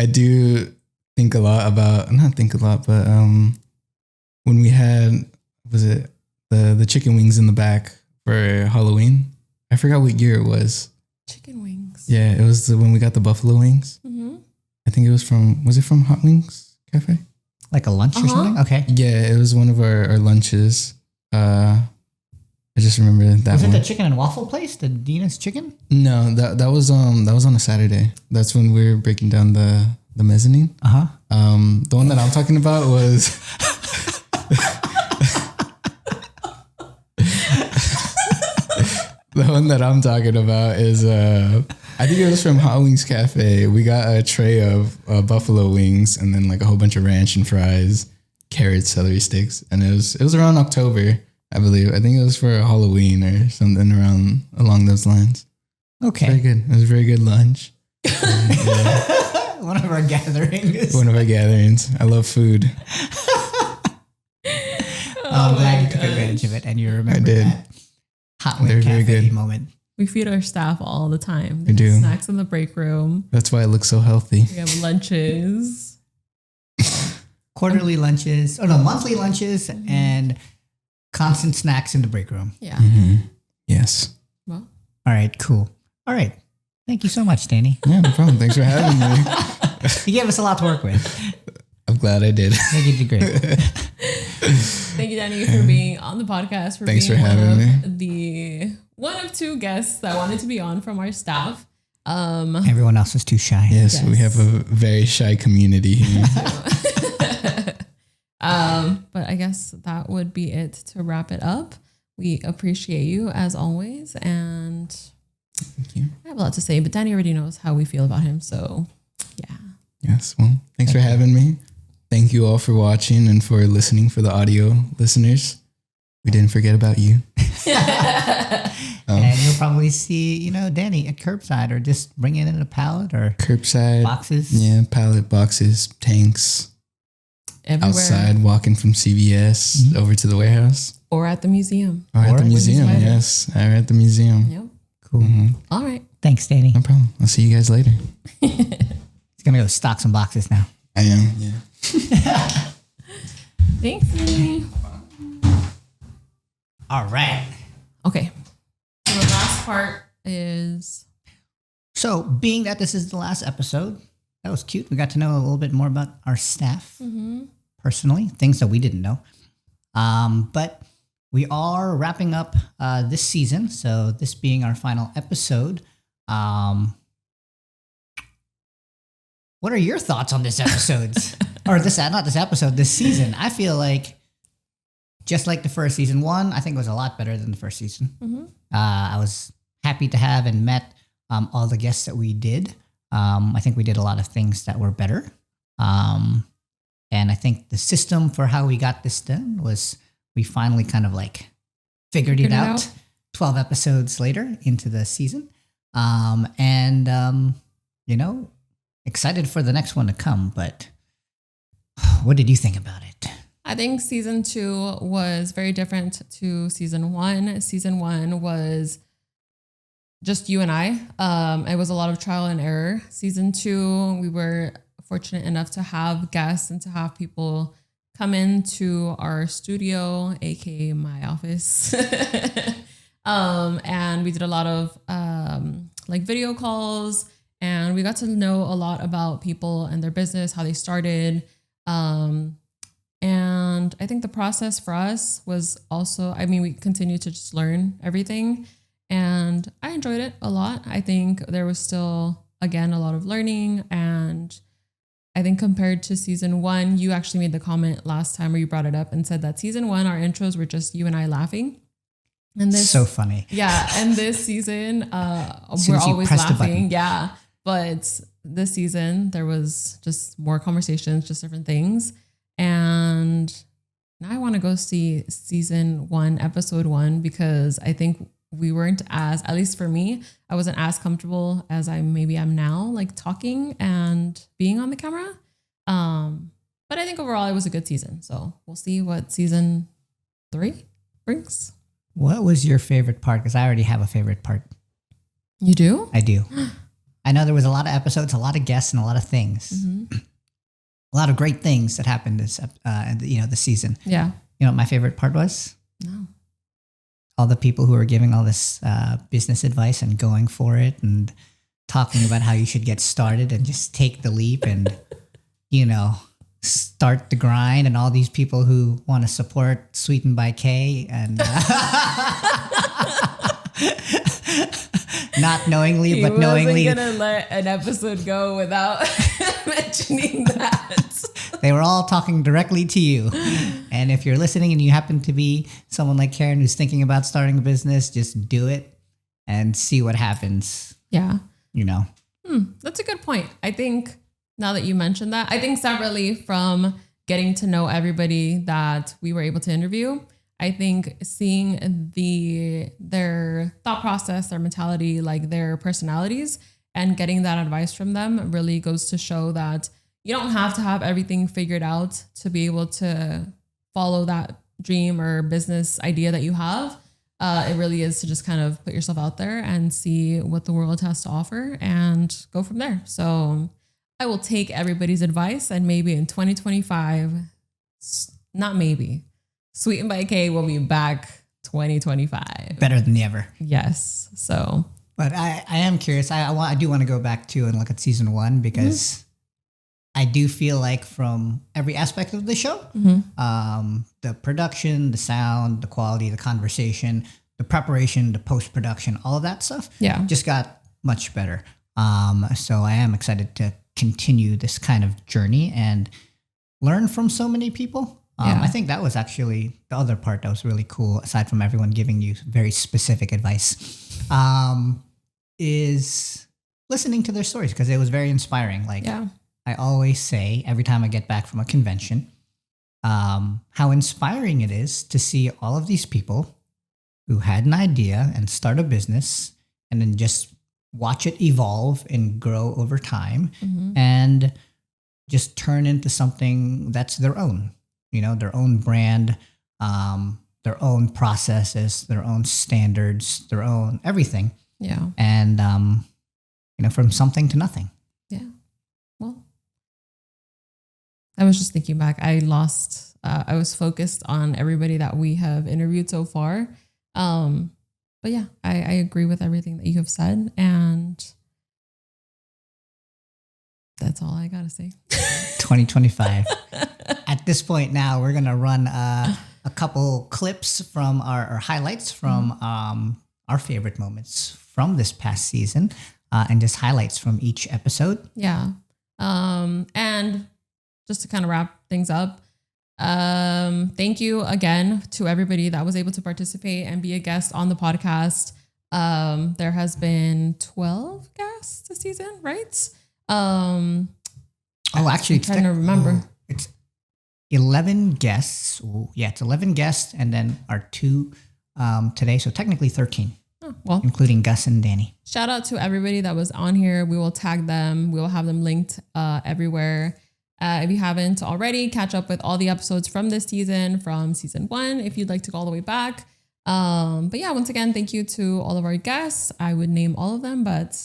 I do think a lot about, not think a lot, but when we had, was it the chicken wings in the back for Halloween? I forgot what year it was. Chicken wings. Yeah, it was when we got the buffalo wings. Mm-hmm. I think it was it from Hot Wings Cafe? Like a lunch or something? Okay. Yeah, it was one of our lunches. I just remember that Was it one. the chicken and waffle place? The Dina's Chicken? No, that was on a Saturday. That's when we were breaking down the mezzanine. Uh-huh. The one that I'm talking about was the one that I'm talking about is I think it was from Hot Wings Cafe. We got a tray of buffalo wings and then like a whole bunch of ranch and fries, carrots, celery sticks, and it was around October, I believe. I think it was for Halloween or something along those lines. Okay. Very good. It was a very good lunch. One of our gatherings. One of our gatherings. I love food. I'm glad you took advantage of it and you remember did. that Hot They're Wing very Cafe good. moment. We feed our staff all the time. We do. Snacks in the break room. That's why it looks so healthy. We have lunches. Quarterly lunches, monthly lunches and constant snacks in the break room. Yeah. Mm-hmm. Yes. Well, All right, cool. All right. Thank you so much, Danny. Yeah, no problem. Thanks for having me. You gave us a lot to work with. I'm glad I did. I think you did great. thank you, Danny, for being on the podcast. Thanks being for having one of two guests that wanted to be on from our staff. Everyone else is too shy. Yes, we have a very shy community here. But I guess that would be it to wrap it up. We appreciate you as always, and Thank you. I have a lot to say, but Danny already knows how we feel about him, so yeah. Yes. Well, thanks for having me. Thank you all for watching and for listening for the audio listeners. We didn't forget about you. And you'll probably see, Danny at curbside or just bring it in a pallet or Curbside. boxes. Yeah, pallet boxes, tanks. Everywhere. Outside, walking from CVS over to the warehouse. Or at the museum. Or at the museum, Winners Rider. yes. Or at the museum. Yep. Cool. All right. Thanks, Danny. No problem. I'll see you guys later. He's going to go stock some boxes now. I am, yeah. Thanks, Danny. All right. Okay. So the last part is So, being that this is the last episode, that was cute. We got to know a little bit more about our staff personally, things that we didn't know. But we are wrapping up this season. So, this being our final episode. What are your thoughts on this episode? Or not this episode, this season? I feel like just like the first season, I think it was a lot better than the first season. I was happy to have and met all the guests that we did. I think we did a lot of things that were better. And I think the system for how we got this done was we finally kind of like figured it out 12 episodes later into the season. Excited for the next one to come. But what did you think about it? I think season 2 was very different to season 1. Season 1 was just you and I. It was a lot of trial and error. Season 2, we were fortunate enough to have guests and to have people come into our studio, aka my office. And we did a lot of like video calls, and we got to know a lot about people and their business, how they started. And I think the process for us was also, I mean, we continued to just learn everything, and I enjoyed it a lot. I think there was still, again, a lot of learning. And I think compared to season 1, you actually made the comment last time where you brought it up and said that season 1, our intros were just you and I laughing. And this, so funny. Yeah. And this season, we're always laughing. Yeah. But this season, there was just more conversations, just different things. And now I want to go see season 1, episode 1, because I think we weren't as, at least for me, I wasn't as comfortable as I maybe am now, like talking and being on the camera. But I think overall it was a good season. So we'll see what season 3 brings. What was your favorite part? Because I already have a favorite part. You do? I do. I know there was a lot of episodes, a lot of guests, and a lot of things. Mm-hmm. A lot of great things that happened this, the season. Yeah. You know what my favorite part was? No. All the people who are giving all this business advice and going for it and talking about how you should get started and just take the leap and, start the grind, and all these people who want to support Sweetened by K and not knowingly, but knowingly. He wasn't going to let an episode go without mentioning that. They were all talking directly to you. And if you're listening and you happen to be someone like Karen who's thinking about starting a business, just do it and see what happens. Yeah. That's a good point. I think now that you mentioned that, I think separately from getting to know everybody that we were able to interview, I think seeing their thought process, their mentality, like their personalities, and getting that advice from them really goes to show that you don't have to have everything figured out to be able to follow that dream or business idea that you have. It really is to just kind of put yourself out there and see what the world has to offer and go from there. So I will take everybody's advice, and maybe in 2025, not maybe, Sweetened by K will be back 2025. better than ever. Yes. So, But I am curious. I do want to go back to and look at season 1 because I do feel like from every aspect of the show, the production, the sound, the quality, the conversation, the preparation, the post-production, all of that stuff just got much better. So I am excited to continue this kind of journey and learn from so many people. I think that was actually the other part that was really cool, aside from everyone giving you very specific advice, is listening to their stories, because it was very inspiring. Like I always say every time I get back from a convention, how inspiring it is to see all of these people who had an idea and start a business and then just watch it evolve and grow over time and just turn into something that's their own, their own brand, their own processes, their own standards, their own everything. Yeah. And, from something to nothing. Yeah. Well, I was just thinking back. I was focused on everybody that we have interviewed so far. But yeah, I agree with everything that you have said. And that's all I got to say. 2025. At this point now, we're going to run a couple clips from our highlights from our favorite moments from this past season, and just highlights from each episode. Yeah. And just to kind of wrap things up, thank you again to everybody that was able to participate and be a guest on the podcast. There has been 12 guests this season, right? Actually, I'm trying to remember. It's 11 guests. Ooh, yeah, it's 11 guests, and then our 2 today. So technically 13. Oh, well, including Gus and Danny. Shout out to everybody that was on here. We will tag them. We will have them linked everywhere. If you haven't already, catch up with all the episodes from this season, from season 1, if you'd like to go all the way back. But yeah, once again, thank you to all of our guests. I would name all of them, but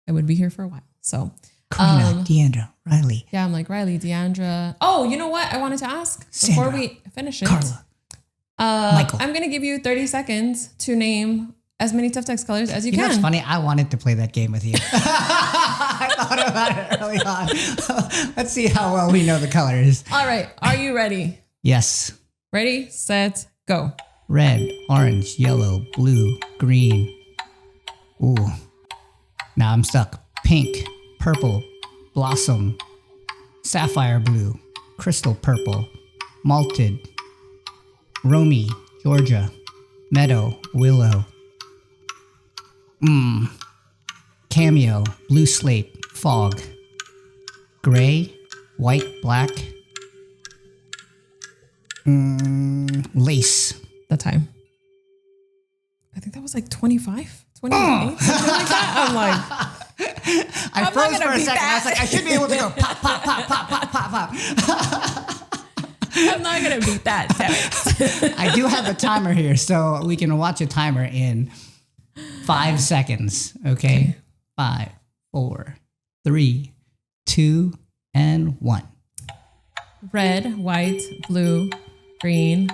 I would be here for a while. So Karina, Deandra, Riley. Yeah, I'm like Riley, Deandra. Oh, you know what? I wanted to ask Sandra, before we finish it. Carla. Michael. I'm going to give you 30 seconds to name as many Tuftex colors as you You know can. what's funny? I wanted to play that game with you. I thought about it early on. Let's see how well we know the colors. All right. Are you ready? Yes. Ready, set, go. Red, orange, yellow, blue, green. Ooh. Now I'm stuck. Pink, purple, blossom, sapphire blue, crystal purple, malted, Romy, Georgia, meadow, willow, cameo, blue slate, fog, gray, white, black, lace. The time. I think that was like 25, 28, something like that. I'm like, I froze for a second. I was like, I should be able to go pop, pop, pop, pop, pop, pop, pop. I'm not going to beat that. Damn it. I do have a timer here, so we can watch a timer in 5 seconds. Okay. 5, 4, 3, 2, and 1. Red, white, blue, green,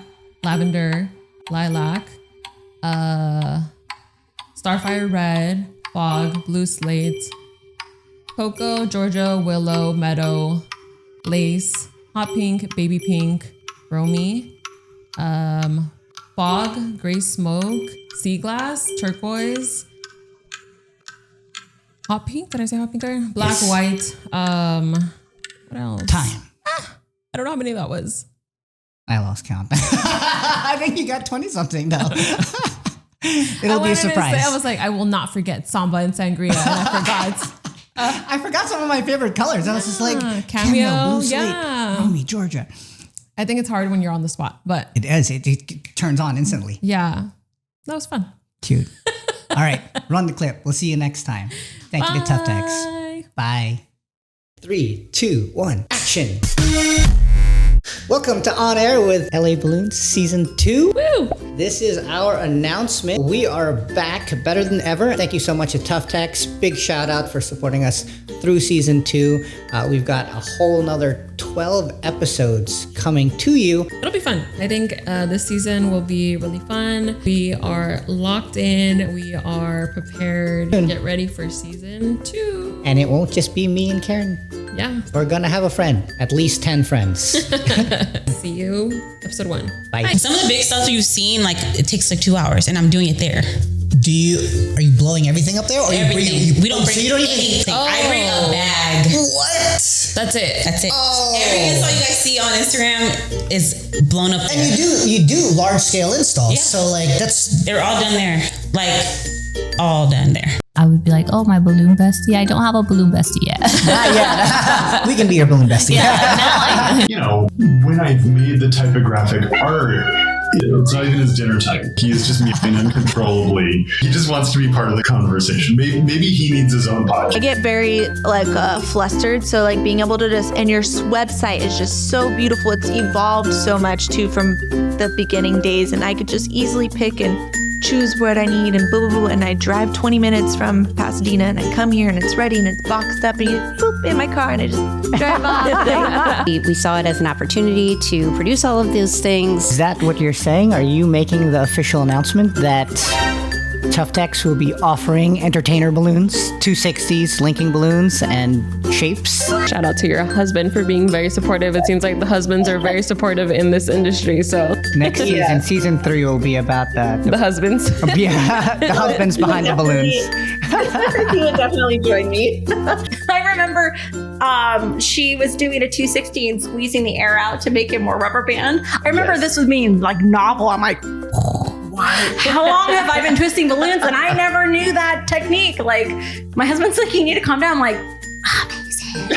lavender, lilac, starfire red, fog, blue slate, cocoa, Georgia, willow, meadow, lace, hot pink, baby pink, Romy, fog, gray smoke, sea glass, turquoise, hot pink. Did I say hot pink there? Black, Yes. white. What else? Time. I don't know how many that was. I lost count. I think you got 20 something though. It'll be a wanted to surprise. say- I was like, I will not forget samba and sangria, and I forgot. I forgot some of my favorite colors. I was just like cameo, blue slate, yeah. Romy, Georgia. I think it's hard when you're on the spot, but It is. It turns on instantly. yeah, that was fun. Cute. All right, run the clip. We'll see you next time. Thank you to Tuftex. Bye. Bye. 3, 2, 1, action. Welcome to On Air with LA Balloons Season 2. Woo! This is our announcement. We are back better than ever. Thank you so much to Tuftex. Big shout out for supporting us through Season 2. We've got a whole nother 12 episodes coming to you. It'll be fun. I think this season will be really fun. We are locked in. We are prepared. Get ready for Season 2. And it won't just be me and Karen. Yeah. We're gonna have a friend. At least 10 friends. See you episode 1. Bye. Some of the big stuff you've seen, like it takes like 2 hours, and I'm doing it there. Are you blowing everything up there? Or Everything. We don't bring so you don't even. anything. I bring a bag. What? That's it. That's it. Oh. Every install you guys see on Instagram is blown up there. And you do large scale installs. Yeah. So like that's They're all done there. Like all done there. I would be like, oh, my balloon bestie. I don't have a balloon bestie yet. Not yet. We can be your balloon bestie. You know, when I've made the typographic art, it's not even his dinner time. He is just meowing uncontrollably. He just wants to be part of the conversation. Maybe he needs his own I podcast. get very flustered. So like being able to and your website is just so beautiful. It's evolved so much too from the beginning days, and I could just easily pick and choose what I need and blah, blah, blah. And I drive 20 minutes from Pasadena and I come here and it's ready and it's boxed up and you boop in my car and I just drive off. We saw it as an opportunity to produce all of those things. Is that what you're saying? Are you making the official announcement that Tuftex will be offering entertainer balloons, 260s, linking balloons, and shapes? Shout out to your husband for being very supportive. It seems like the husbands are very supportive in this industry. So Next season, Season 3 will be about the husbands. yeah, the husbands behind the balloons. He would definitely join me. I remember she was doing a 260 and squeezing the air out to make it more rubber band. I remember this was being like novel. I'm like, how long have I been twisting balloons? And I never knew that technique. Like, my husband's like, you need to calm down. I'm like, amazing.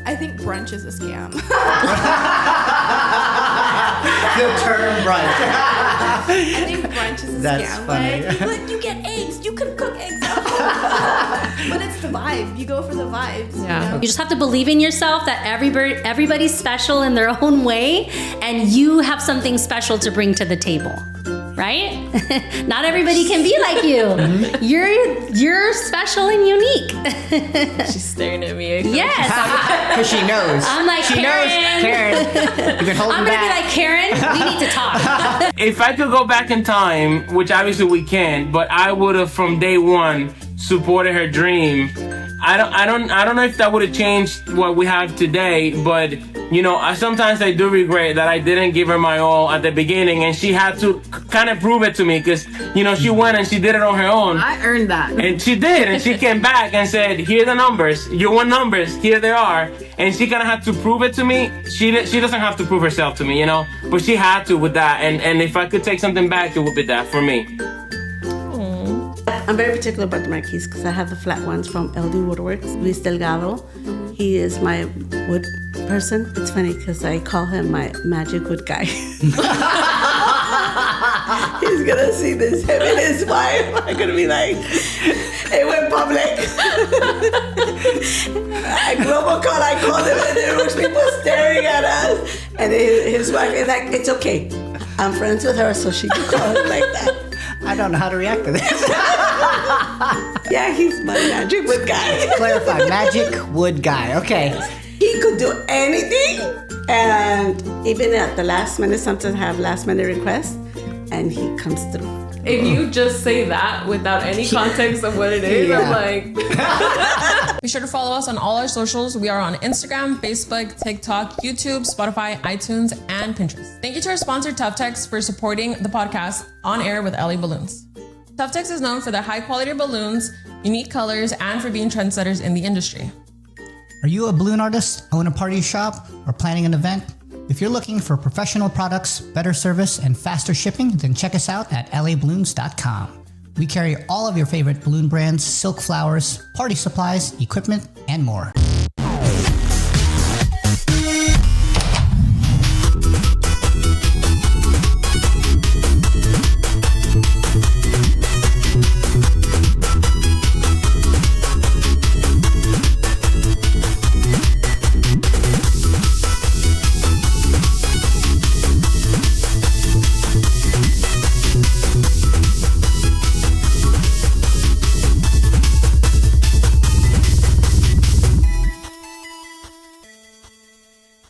I think brunch is a scam. The term brunch. I think brunch is a That's scam. funny. Like, you get eggs. You can cook eggs. But it's the vibe. You go for the vibes. Yeah. You know? You just have to believe in yourself that everybody's special in their own way, and you have something special to bring to the table. right? Not everybody can be like you. You're special and unique. She's staring at me. Yes. Because she knows. I'm like, she Karen. knows, Karen. You've been holding I'm gonna back. be like, Karen, we need to talk. If I could go back in time, which obviously we can't, but I would have from day one supported her dream. I don't know if that would have changed what we have today, but you know, sometimes I do regret that I didn't give her my all at the beginning, and she had to kind of prove it to me because, you know, she went and she did it on her own. I earned that. And she did, and she came back and said, here are the numbers, you won numbers, here they are. And she kind of had to prove it to me. She doesn't have to prove herself to me, you know, but she had to with that. And if I could take something back, it would be that for me. I'm very particular about the marquees because I have the flat ones from LD Woodworks, Luis Delgado. He is my wood person. It's funny because I call him my magic wood guy. He's gonna see this. Him and his wife are gonna be like, it went public. I called him and there was people staring at us. And his wife is like, it's okay. I'm friends with her, so she can call him like that. I don't know how to react to this. Yeah, he's my magic wood guy. Clarify, magic wood guy. Okay. He could do anything, and even at the last minute, sometimes I have last minute requests, and he comes through. If you just say that without any context of what it is, I'm like... Be sure to follow us on all our socials. We are on Instagram, Facebook, TikTok, YouTube, Spotify, iTunes, and Pinterest. Thank you to our sponsor, Tuftex, for supporting the podcast On Air with LA Balloons. Tuftex is known for their high-quality balloons, unique colors, and for being trendsetters in the industry. Are you a balloon artist, own a party shop, or planning an event? If you're looking for professional products, better service, and faster shipping, then check us out at laballoons.com. We carry all of your favorite balloon brands, silk flowers, party supplies, equipment, and more.